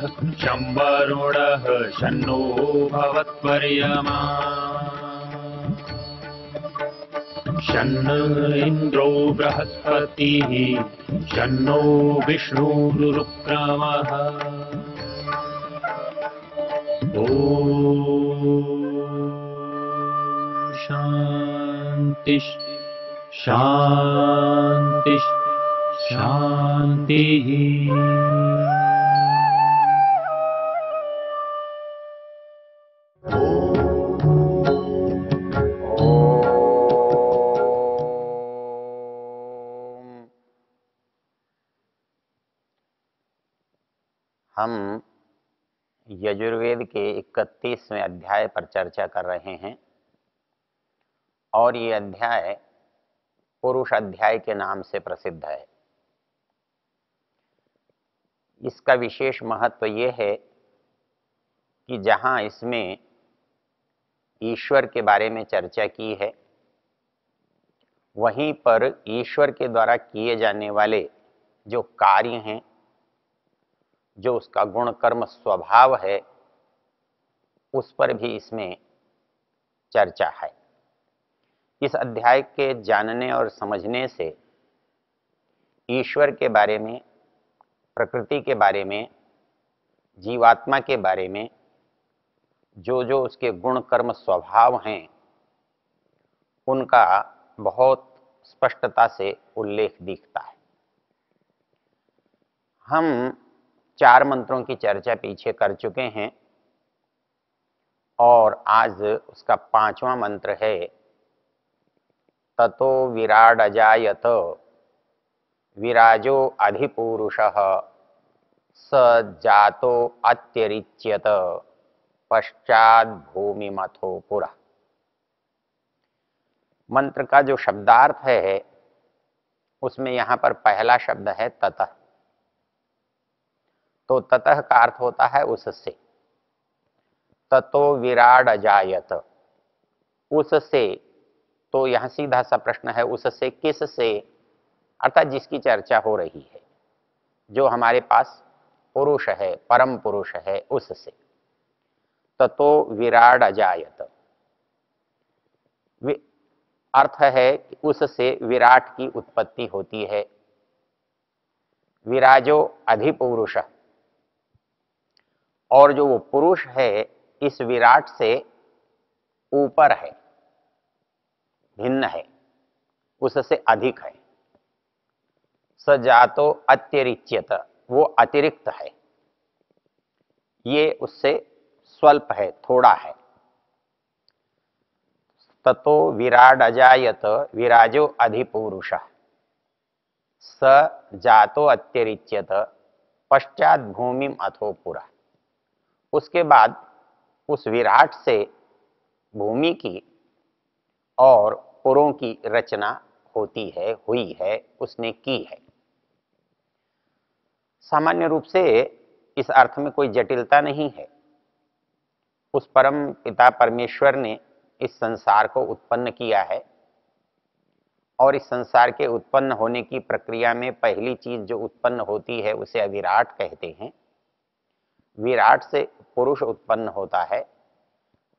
शं वरुणः शन्नो भवत्वर्यमा शन्न इन्द्रो बृहस्पतिः शन्नो विष्णुरुक्रमः ॐ शान्ति शान्ति शान्तिः। हम यजुर्वेद के 31वें अध्याय पर चर्चा कर रहे हैं और ये अध्याय पुरुष अध्याय के नाम से प्रसिद्ध है। इसका विशेष महत्व ये है कि जहाँ इसमें ईश्वर के बारे में चर्चा की है, वहीं पर ईश्वर के द्वारा किए जाने वाले जो कार्य हैं, जो उसका गुण कर्म स्वभाव है, उस पर भी इसमें चर्चा है। इस अध्याय के जानने और समझने से ईश्वर के बारे में, प्रकृति के बारे में, जीवात्मा के बारे में जो जो उसके गुण कर्म स्वभाव हैं, उनका बहुत स्पष्टता से उल्लेख दिखता है। हम 4 मंत्रों की चर्चा पीछे कर चुके हैं और आज उसका 5वां मंत्र है ततो विराड अजायत विराजो अधिपूरुषः स जातो अत्यरिच्यत पश्चात भूमिमथो पुरा। मंत्र का जो शब्दार्थ है उसमें यहाँ पर पहला शब्द है ततः। तो ततः का अर्थ होता है उससे। ततो विराड अजायत, उससे। तो यहाँ सीधा सा प्रश्न है, उससे किससे? अर्थात जिसकी चर्चा हो रही है, जो हमारे पास पुरुष है, परम पुरुष है, उससे। ततो विराड अजायत, अर्थ है कि उससे विराट की उत्पत्ति होती है। विराजो अधिपुरुष, और जो वो पुरुष है इस विराट से ऊपर है, भिन्न है, उससे अधिक है। स जातो अत्यरिच्यत, वो अतिरिक्त है, ये उससे स्वल्प है, थोड़ा है। ततो विराड अजायत विराजो अधिपुरुष स जातो अत्यरिच्यत पश्चात भूमिम अथो पुरा। उसके बाद उस विराट से भूमि की और पुरों की रचना होती है, हुई है, उसने की है। सामान्य रूप से इस अर्थ में कोई जटिलता नहीं है। उस परम पिता परमेश्वर ने इस संसार को उत्पन्न किया है और इस संसार के उत्पन्न होने की प्रक्रिया में पहली चीज जो उत्पन्न होती है उसे अविराट कहते हैं। विराट से पुरुष उत्पन्न होता है,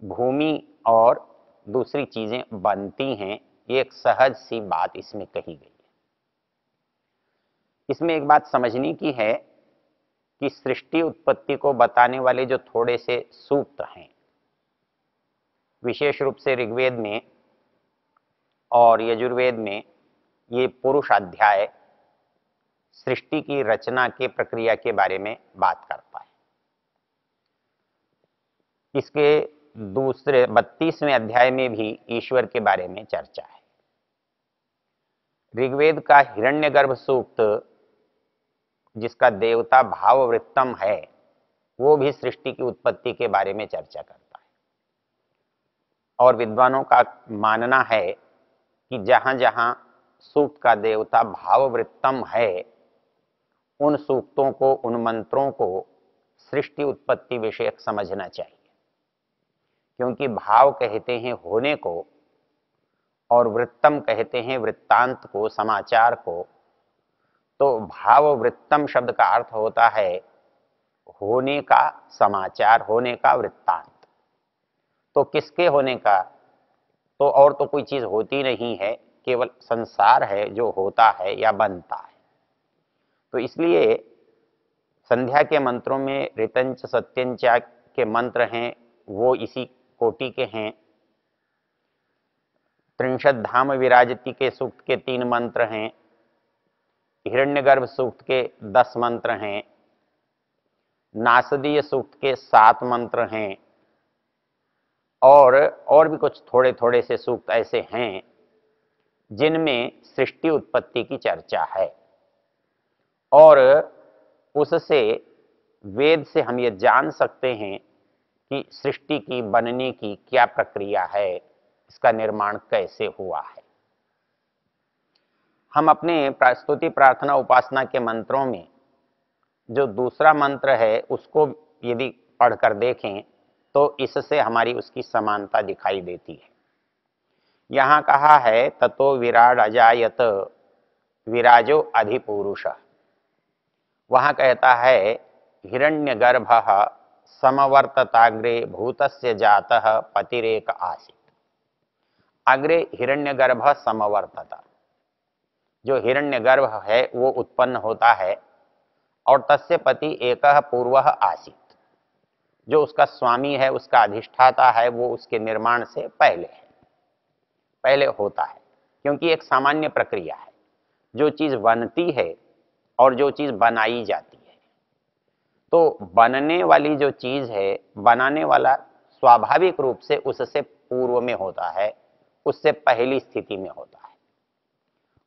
भूमि और दूसरी चीजें बनती हैं। ये एक सहज सी बात इसमें कही गई है। इसमें एक बात समझने की है कि सृष्टि उत्पत्ति को बताने वाले जो थोड़े से सूक्त हैं, विशेष रूप से ऋग्वेद में और यजुर्वेद में, ये पुरुष अध्याय सृष्टि की रचना के प्रक्रिया के बारे में बात करता है। इसके दूसरे 32वें अध्याय में भी ईश्वर के बारे में चर्चा है। ऋग्वेद का हिरण्यगर्भ सूक्त, जिसका देवता भाववृत्तम है, वो भी सृष्टि की उत्पत्ति के बारे में चर्चा करता है। और विद्वानों का मानना है कि जहां जहां सूक्त का देवता भाववृत्तम है, उन सूक्तों को, उन मंत्रों को सृष्टि उत्पत्ति विषयक समझना चाहिए, क्योंकि भाव कहते हैं होने को और वृत्तम कहते हैं वृत्तांत को, समाचार को। तो भाव वृत्तम शब्द का अर्थ होता है होने का समाचार, होने का वृत्तांत। तो किसके होने का? तो और तो कोई चीज होती नहीं है, केवल संसार है जो होता है या बनता है। तो इसलिए संध्या के मंत्रों में ऋतंच सत्यंचा के मंत्र हैं, वो इसी कोटि के हैं। त्रिंशत धाम विराजती के सूक्त के 3 मंत्र हैं। हिरण्यगर्भ सूक्त के 10 मंत्र हैं। नासदीय सूक्त के 7 मंत्र हैं। और भी कुछ थोड़े थोड़े से सूक्त ऐसे हैं जिनमें सृष्टि उत्पत्ति की चर्चा है, और उससे वेद से हम ये जान सकते हैं कि सृष्टि की बनने की क्या प्रक्रिया है, इसका निर्माण कैसे हुआ है। हम अपने स्तुति प्रार्थना उपासना के मंत्रों में जो दूसरा मंत्र है उसको यदि पढ़कर देखें तो इससे हमारी उसकी समानता दिखाई देती है। यहाँ कहा है ततो विराड अजायत विराजो अधिपुरुष। वहाँ कहता है हिरण्यगर्भ समवर्तताग्रे भूतस्य जातः पतिरेक आसीत्। अग्रे हिरण्यगर्भ समवर्तता, जो हिरण्यगर्भ है वो उत्पन्न होता है, और तस्य पति एकः पूर्वः आसीत्, जो उसका स्वामी है, उसका अधिष्ठाता है, वो उसके निर्माण से पहले है, पहले होता है। क्योंकि एक सामान्य प्रक्रिया है, जो चीज बनती है और जो चीज बनाई जाती है। तो बनने वाली जो चीज है, बनाने वाला स्वाभाविक रूप से उससे पूर्व में होता है, उससे पहली स्थिति में होता है।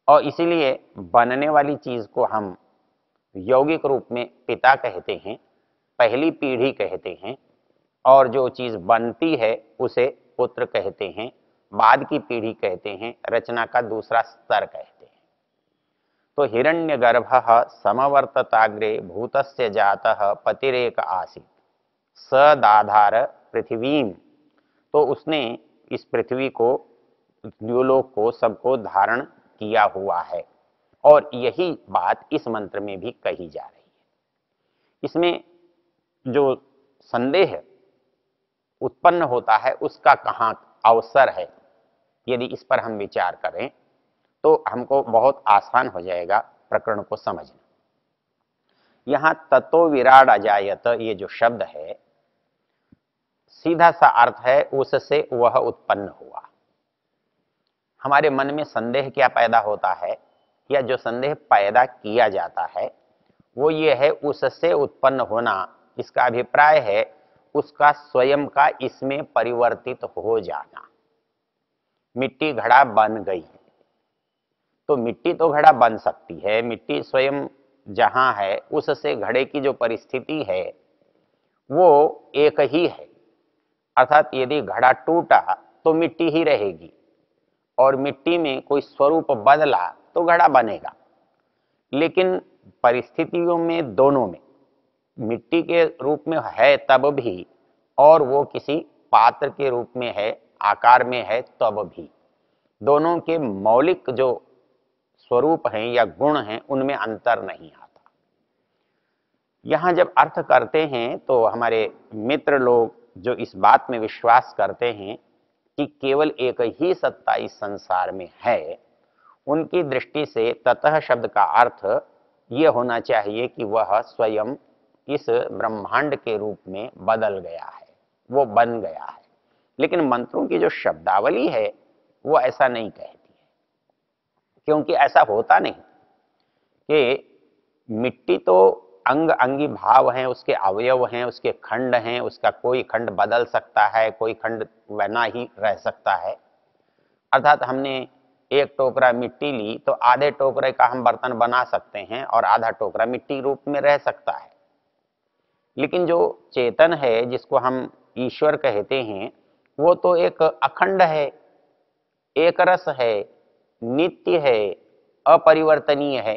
और इसीलिए बनने वाली चीज को हम यौगिक रूप में पिता कहते हैं, पहली पीढ़ी कहते हैं, और जो चीज बनती है उसे पुत्र कहते हैं, बाद की पीढ़ी कहते हैं, रचना का दूसरा स्तर कहते हैं। तो हिरण्यगर्भ समवर्तताग्रे भूतस्य जातः पतिरेक आसीत् सदाधार पृथ्वीम। तो उसने इस पृथ्वी को, द्युलोक को, सबको धारण किया हुआ है, और यही बात इस मंत्र में भी कही जा रही है। इसमें जो संदेह उत्पन्न होता है उसका कहाँ अवसर है, यदि इस पर हम विचार करें तो हमको बहुत आसान हो जाएगा प्रकरण को समझना। यहाँ ततो विराड अजायत, ये जो शब्द है, सीधा सा अर्थ है उससे वह उत्पन्न हुआ। हमारे मन में संदेह क्या पैदा होता है, या जो संदेह पैदा किया जाता है वो ये है उससे उत्पन्न होना। इसका अभिप्राय है उसका स्वयं का इसमें परिवर्तित हो जाना। मिट्टी घड़ा बन गई, तो मिट्टी तो घड़ा बन सकती है, मिट्टी स्वयं जहां है उससे घड़े की जो परिस्थिति है वो एक ही है। अर्थात यदि घड़ा टूटा तो मिट्टी ही रहेगी, और मिट्टी में कोई स्वरूप बदला तो घड़ा बनेगा। लेकिन परिस्थितियों में, दोनों में, मिट्टी के रूप में है तब भी, और वो किसी पात्र के रूप में है, आकार में है तब भी, दोनों के मौलिक जो स्वरूप हैं या गुण हैं उनमें अंतर नहीं आता। यहां जब अर्थ करते हैं तो हमारे मित्र लोग जो इस बात में विश्वास करते हैं कि केवल एक ही सत्ता इस संसार में है, उनकी दृष्टि से ततः शब्द का अर्थ ये होना चाहिए कि वह स्वयं इस ब्रह्मांड के रूप में बदल गया है, वो बन गया है। लेकिन मंत्रों की जो शब्दावली है वो ऐसा नहीं कहती है, क्योंकि ऐसा होता नहीं कि मिट्टी तो अंग अंगी भाव हैं, उसके अवयव हैं, उसके खंड हैं, उसका कोई खंड बदल सकता है, कोई खंड बना ही रह सकता है। अर्थात हमने एक टोकरा मिट्टी ली तो आधे टोकरे का हम बर्तन बना सकते हैं, और आधा टोकरा मिट्टी रूप में रह सकता है। लेकिन जो चेतन है, जिसको हम ईश्वर कहते हैं, वो तो एक अखंड है, एक रस है, नित्य है, अपरिवर्तनीय है।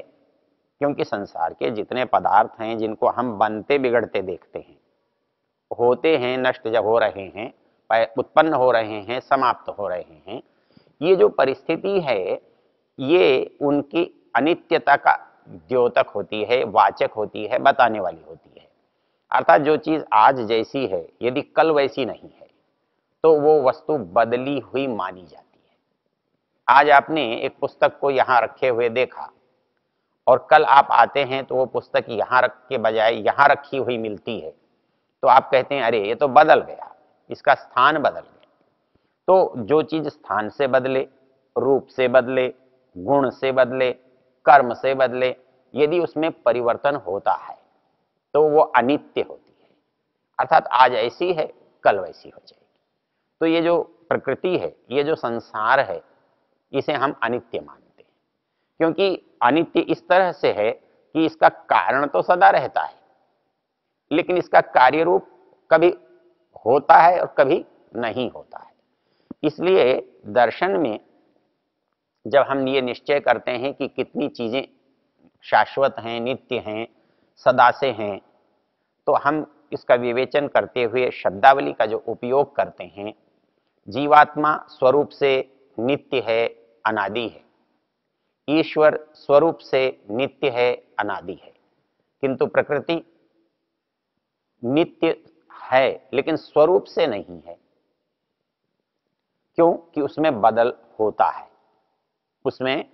क्योंकि संसार के जितने पदार्थ हैं जिनको हम बनते बिगड़ते देखते हैं, होते हैं, नष्ट जब हो रहे हैं, उत्पन्न हो रहे हैं, समाप्त हो रहे हैं, ये जो परिस्थिति है ये उनकी अनित्यता का द्योतक होती है, वाचक होती है, बताने वाली होती है। अर्थात जो चीज आज जैसी है यदि कल वैसी नहीं है तो वो वस्तु बदली हुई मानी जाती है। आज आपने एक पुस्तक को यहाँ रखे हुए देखा और कल आप आते हैं तो वो पुस्तक यहाँ रख के बजाय यहाँ रखी हुई मिलती है, तो आप कहते हैं अरे ये तो बदल गया, इसका स्थान बदल गया। तो जो चीज स्थान से बदले, रूप से बदले, गुण से बदले, कर्म से बदले, यदि उसमें परिवर्तन होता है तो वो अनित्य होती है। अर्थात आज ऐसी है कल वैसी हो जाएगी। तो ये जो प्रकृति है, ये जो संसार है, इसे हम अनित्य मानते हैं, क्योंकि अनित्य इस तरह से है कि इसका कारण तो सदा रहता है, लेकिन इसका कार्य रूप कभी होता है और कभी नहीं होता है। इसलिए दर्शन में जब हम ये निश्चय करते हैं कि कितनी चीजें शाश्वत हैं, नित्य हैं, सदा से हैं, तो हम इसका विवेचन करते हुए शब्दावली का जो उपयोग करते हैं, जीवात्मा स्वरूप से नित्य है, अनादि है, ईश्वर स्वरूप से नित्य है, अनादि है, किंतु प्रकृति नित्य है लेकिन स्वरूप से नहीं है। क्यों? कि उसमें बदल होता है, उसमें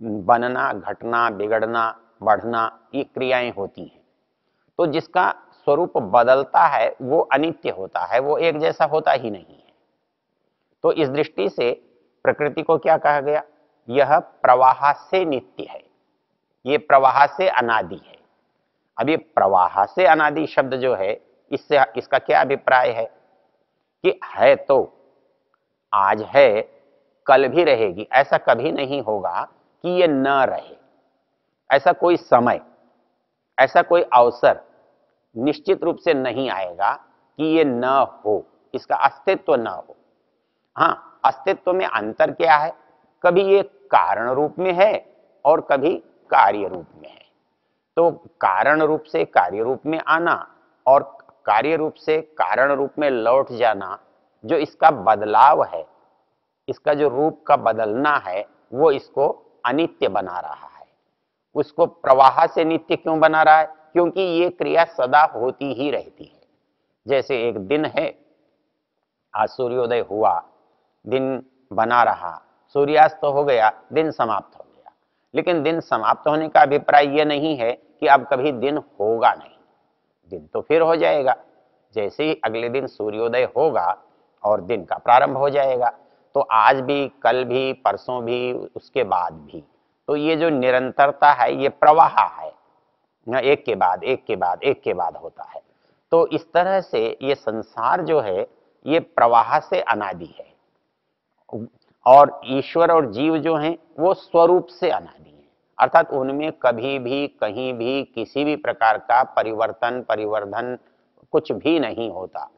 बनना, घटना, बिगड़ना, बढ़ना, ये क्रियाएं होती हैं। तो जिसका स्वरूप बदलता है वो अनित्य होता है, वो एक जैसा होता ही नहीं है। तो इस दृष्टि से प्रकृति को क्या कहा गया? यह प्रवाह से नित्य है, ये प्रवाह से अनादि है। अब ये प्रवाह से अनादि शब्द जो है, इससे इसका क्या अभिप्राय है कि है तो आज है कल भी रहेगी, ऐसा कभी नहीं होगा कि ये न रहे। ऐसा कोई समय, ऐसा कोई अवसर निश्चित रूप से नहीं आएगा कि ये न हो, इसका अस्तित्व न हो। हाँ, अस्तित्व में अंतर क्या है? कभी ये कारण रूप में है और कभी कार्य रूप में है। तो कारण रूप से कार्य रूप में आना और कार्य रूप से कारण रूप में लौट जाना, जो इसका बदलाव है, इसका जो रूप का बदलना है, वो इसको अनित्य बना रहा है। उसको प्रवाह से नित्य क्यों बना रहा है? क्योंकि ये क्रिया सदा होती ही रहती है। जैसे एक दिन है, आज सूर्योदय हुआ, दिन बना रहा, सूर्यास्त हो गया, दिन समाप्त हो गया। लेकिन दिन समाप्त होने का अभिप्राय यह नहीं है कि अब कभी दिन होगा नहीं, दिन तो फिर हो जाएगा। जैसे ही अगले दिन सूर्योदय होगा और दिन का प्रारंभ हो जाएगा, तो आज भी, कल भी, परसों भी, उसके बाद भी। तो ये जो निरंतरता है, ये प्रवाह है, एक के बाद एक के बाद एक के बाद होता है। तो इस तरह से ये संसार जो है, ये प्रवाह से अनादि है, और ईश्वर और जीव जो हैं वो स्वरूप से अनादि हैं। अर्थात उनमें कभी भी, कहीं भी, किसी भी प्रकार का परिवर्तन, परिवर्धन कुछ भी नहीं होता।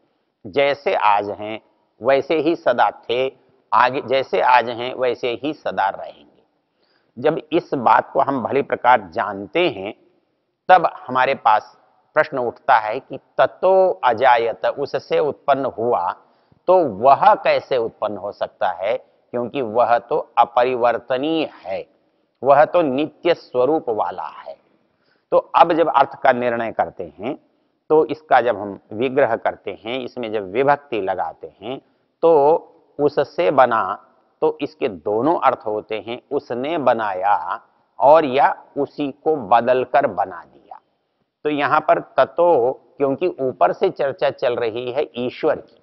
जैसे आज हैं वैसे ही सदा थे, आगे जैसे आज हैं वैसे ही सदा रहेंगे। जब इस बात को हम भली प्रकार जानते हैं, तब हमारे पास प्रश्न उठता है कि ततो अजायत, उससे उत्पन्न हुआ तो वह कैसे उत्पन्न हो सकता है? क्योंकि वह तो अपरिवर्तनीय है, वह तो नित्य स्वरूप वाला है। तो अब जब अर्थ का निर्णय करते हैं, तो इसका जब हम विग्रह करते हैं, इसमें जब विभक्ति लगाते हैं, तो उससे बना, तो इसके दोनों अर्थ होते हैं, उसने बनाया और या उसी को बदलकर बना दिया। तो यहां पर ततो, क्योंकि ऊपर से चर्चा चल रही है ईश्वर की,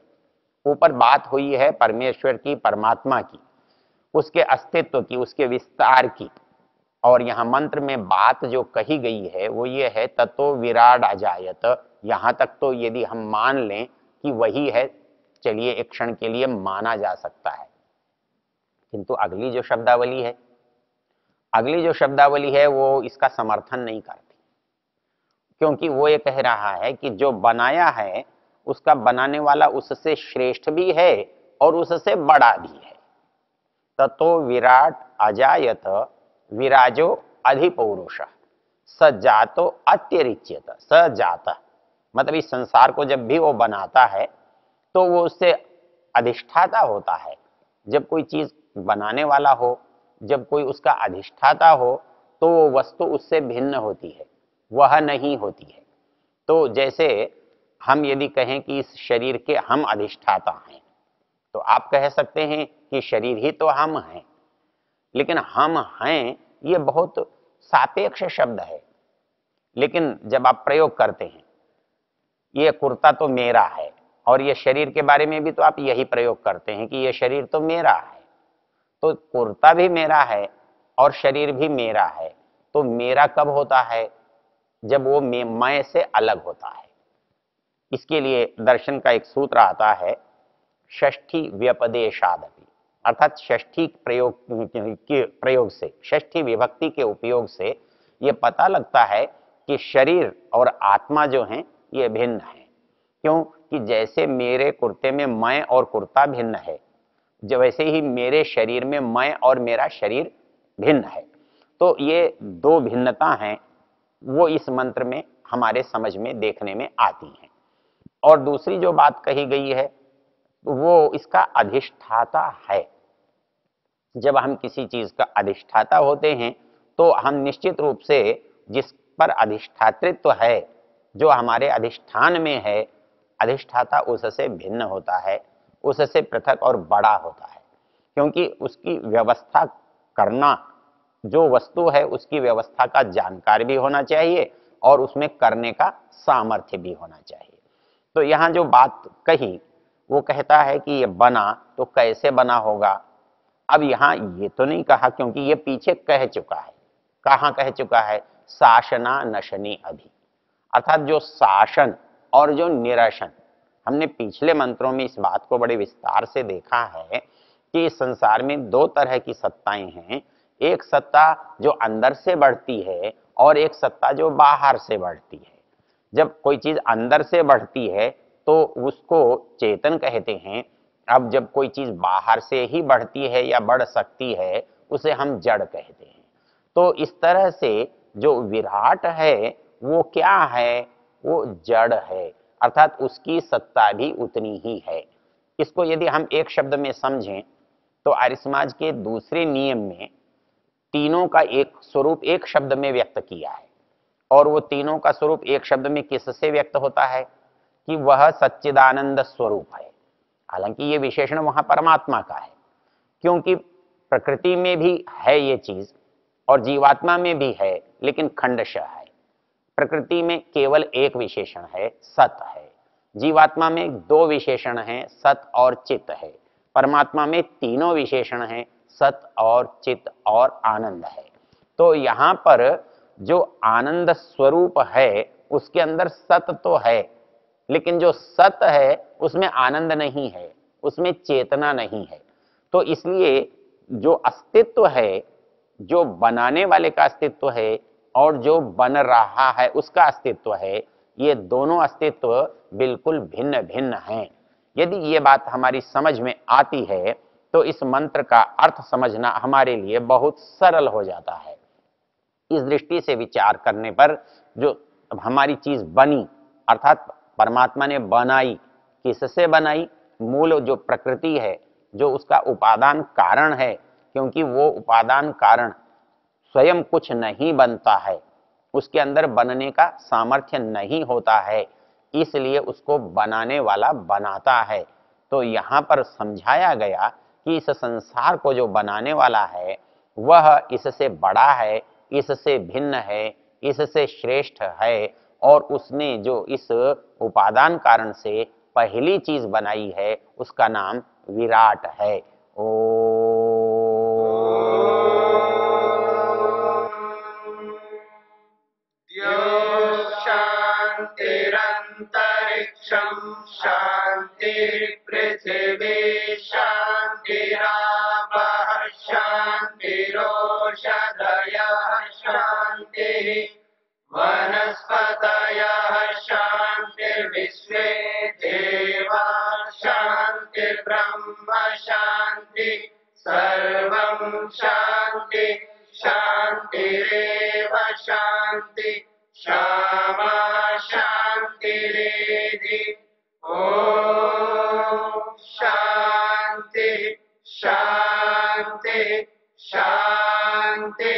ऊपर बात हुई है परमेश्वर की, परमात्मा की, उसके अस्तित्व की, उसके विस्तार की, और यहाँ मंत्र में बात जो कही गई है वो ये है ततो विराट अजायत। यहां तक तो यदि हम मान लें कि वही है, चलिए एक क्षण के लिए माना जा सकता है। किंतु अगली जो शब्दावली है, अगली जो शब्दावली है वो इसका समर्थन नहीं करती, क्योंकि वो ये कह रहा है कि जो बनाया है उसका बनाने वाला उससे श्रेष्ठ भी है और उससे बड़ा भी है। ततो विराट अजायत विराजो अधिपौरुष सजातो अत्यरिच्यत। सजात मतलब इस संसार को जब भी वो बनाता है तो वो उससे अधिष्ठाता होता है। जब कोई चीज बनाने वाला हो, जब कोई उसका अधिष्ठाता हो, तो वो वस्तु उससे भिन्न होती है, वह नहीं होती है। तो जैसे हम यदि कहें कि इस शरीर के हम अधिष्ठाता हैं, तो आप कह सकते हैं कि शरीर ही तो हम हैं, लेकिन हम हैं ये बहुत सापेक्ष शब्द है। लेकिन जब आप प्रयोग करते हैं, ये कुर्ता तो मेरा है, और ये शरीर के बारे में भी तो आप यही प्रयोग करते हैं कि ये शरीर तो मेरा है, तो कुर्ता भी मेरा है और शरीर भी मेरा है। तो मेरा कब होता है? जब वो मैं से अलग होता है। इसके लिए दर्शन का एक सूत्र आता है, षष्ठी व्यपदेशादपि, अर्थात षष्ठी प्रयोग से, षष्ठी विभक्ति के उपयोग से ये पता लगता है कि शरीर और आत्मा जो हैं ये भिन्न हैं। क्यों? कि जैसे मेरे कुर्ते में मैं और कुर्ता भिन्न है, जो वैसे ही मेरे शरीर में मैं और मेरा शरीर भिन्न है। तो ये दो भिन्नता हैं, वो इस मंत्र में हमारे समझ में देखने में आती हैं। और दूसरी जो बात कही गई है वो इसका अधिष्ठाता है। जब हम किसी चीज का अधिष्ठाता होते हैं तो हम निश्चित रूप से जिस पर अधिष्ठातृत्व है, जो हमारे अधिष्ठान में है, अधिष्ठाता उससे भिन्न होता है, उससे पृथक और बड़ा होता है। क्योंकि उसकी व्यवस्था करना, जो वस्तु है उसकी व्यवस्था का जानकार भी होना चाहिए और उसमें करने का सामर्थ्य भी होना चाहिए। तो यहाँ जो बात कही वो कहता है कि ये बना तो कैसे बना होगा। अब यहाँ ये तो नहीं कहा, क्योंकि ये पीछे कह चुका है। कहाँ कह चुका है? शासना नशनी अभी, अर्थात जो शासन और जो निरसन, हमने पिछले मंत्रों में इस बात को बड़े विस्तार से देखा है कि इस संसार में दो तरह की सत्ताएं हैं। एक सत्ता जो अंदर से बढ़ती है और एक सत्ता जो बाहर से बढ़ती है। जब कोई चीज अंदर से बढ़ती है तो उसको चेतन कहते हैं। अब जब कोई चीज बाहर से ही बढ़ती है या बढ़ सकती है, उसे हम जड़ कहते हैं। तो इस तरह से जो विराट है वो क्या है? वो जड़ है, अर्थात उसकी सत्ता भी उतनी ही है। इसको यदि हम एक शब्द में समझें तो आर्य समाज के दूसरे नियम में तीनों का एक स्वरूप एक शब्द में व्यक्त किया है। और वो तीनों का स्वरूप एक शब्द में किससे व्यक्त होता है? कि वह सच्चिदानंद स्वरूप है। हालांकि ये विशेषण वहां परमात्मा का है, क्योंकि प्रकृति में भी है ये चीज और जीवात्मा में भी है, लेकिन खंडशः है। प्रकृति में केवल एक विशेषण है, सत है। जीवात्मा में दो विशेषण हैं, सत और चित है। परमात्मा में तीनों विशेषण हैं, सत और चित और आनंद है। तो यहाँ पर जो आनंद स्वरूप है उसके अंदर सत तो है, लेकिन जो सत है उसमें आनंद नहीं है, उसमें चेतना नहीं है। तो इसलिए जो अस्तित्व है, जो बनाने वाले का अस्तित्व है और जो बन रहा है उसका अस्तित्व है, ये दोनों अस्तित्व बिल्कुल भिन्न भिन्न हैं। यदि ये बात हमारी समझ में आती है तो इस मंत्र का अर्थ समझना हमारे लिए बहुत सरल हो जाता है। इस दृष्टि से विचार करने पर जो हमारी चीज बनी, अर्थात परमात्मा ने बनाई, किससे बनाई? मूल जो प्रकृति है, जो उसका उपादान कारण है, क्योंकि वो उपादान कारण स्वयं कुछ नहीं बनता है, उसके अंदर बनने का सामर्थ्य नहीं होता है, इसलिए उसको बनाने वाला बनाता है। तो यहाँ पर समझाया गया कि इस संसार को जो बनाने वाला है वह इससे बड़ा है, इससे भिन्न है, इससे श्रेष्ठ है, और उसने जो इस उपादान कारण से पहली चीज बनाई है उसका नाम विराट है। ओ शांतिरंतरिक्षं शांतिर्पृथिवी शांतिरापः शांतिरोषधयः शांतिः वनस्पतयः शांतिर्विश्वे देवाः शांतिर्ब्रह्म शांति सर्वं शांति शांतिरेव शांति क्षमा शांतिरेधि। ओम शांति शांति शांति।